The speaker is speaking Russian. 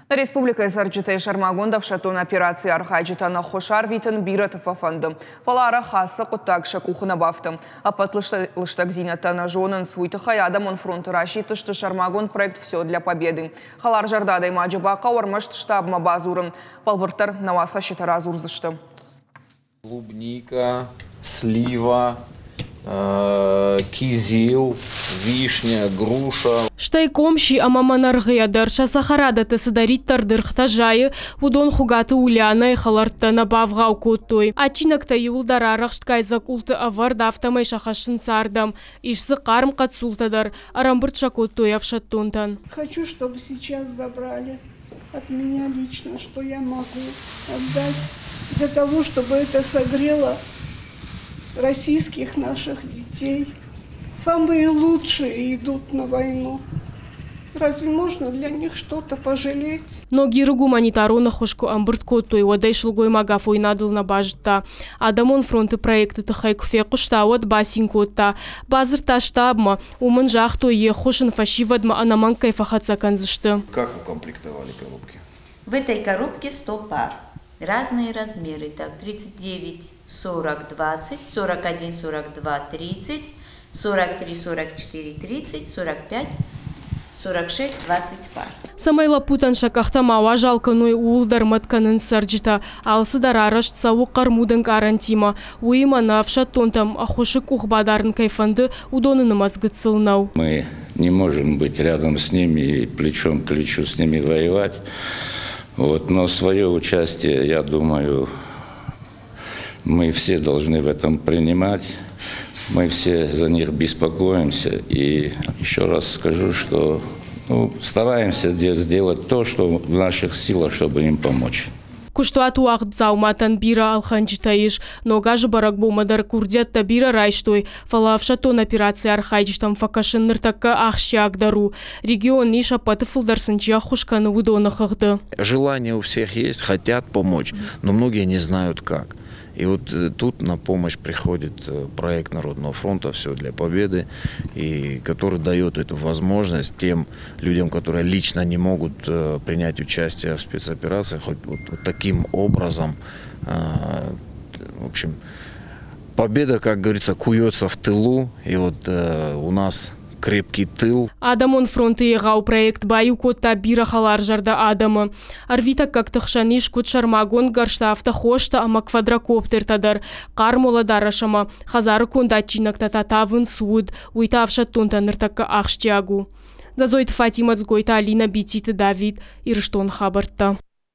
Республика Сарджитай Шармагондов шатон операции архаджитана Хошар витен биратов фонды. Фалара хасы куттакша кухна бафтым. Апат лыштак зинатана жонын свույты хаядам он фронт рашиты, что Шармагонд проект «Все для победы». Халар жардадай маджибака ормышт штабма базурым. Палвыртар навасха щитара зурзышты. Клубника, слива, кизил, вишня, груша. Штайкомши амаманаргыядыр, шасахарада тысыдарит тардыр хтажайы, удон хугаты уляна и халарта набавгау куттой. Ачинакта юлдарарах шткайза култы авар дафтамай шахашын сардам. Ишсы карм катсултадар, арамбырт шакуттой авшаттунтан. Хочу, чтобы сейчас забрали от меня лично, что я могу отдать для того, чтобы это согрело российских наших детей. Самые лучшие идут на войну. Разве можно для них что-то пожалеть? Ноги гуманитару на хошку амбрт коттой, водай шелгой магаф ойнадыл на бажта. Адамон фронты проекты тахайку фекушта, вот басин котта. Базырта штабма, умын жахто е хошин фашивадма анаман кайфахатса канзышты. Как укомплектовали коробки? В этой коробке 100 пар. Разные размеры. Так, 39, 40, 20, 41, 42, 30, 43, 44, 30, 45, 46, 20 пар. Самайла путан шакахтама жалканой улдар матканын сарджита, алсы дарараш цау кармудын гарантима. Уима навшаттонтам ахоши кухбадарн кайфанды удонын мазгыцылнау. Мы не можем быть рядом с ними и плечом к плечу с ними воевать. Но свое участие, я думаю, мы все должны в этом принимать. Мы все за них беспокоимся. И еще раз скажу, что стараемся сделать то, что в наших силах, чтобы им помочь. Куштуат уақыт зауматан бира алханджитаиш, но гажы барак бомадар курдятта бира райштой, фалавшатон операция архайджтам факашын ныртакка ахши агдару. Регион ниша патыфылдарсынчия хушканы удонахыгды. Желание у всех есть, хотят помочь, но многие не знают как. И вот тут на помощь приходит проект Народного фронта «Все для победы», и который дает эту возможность тем людям, которые лично не могут принять участие в спецоперациях, хоть вот таким образом, в общем, победа, как говорится, куется в тылу, и вот у нас крепкий тыл. Адамон фронты егау проект баю котта бира халар жарда Адама. Арвита как тахшаниш кот Шармагон гаршта автохошта ама квадрокоптер тадар. Кармола дарашама. Хазары кондачинак татавын суд. Уйта авшаттонта ныртакка ахштягу. Зазойт Фатима Цгойта Алина Битит Давид Ирштон хабарта.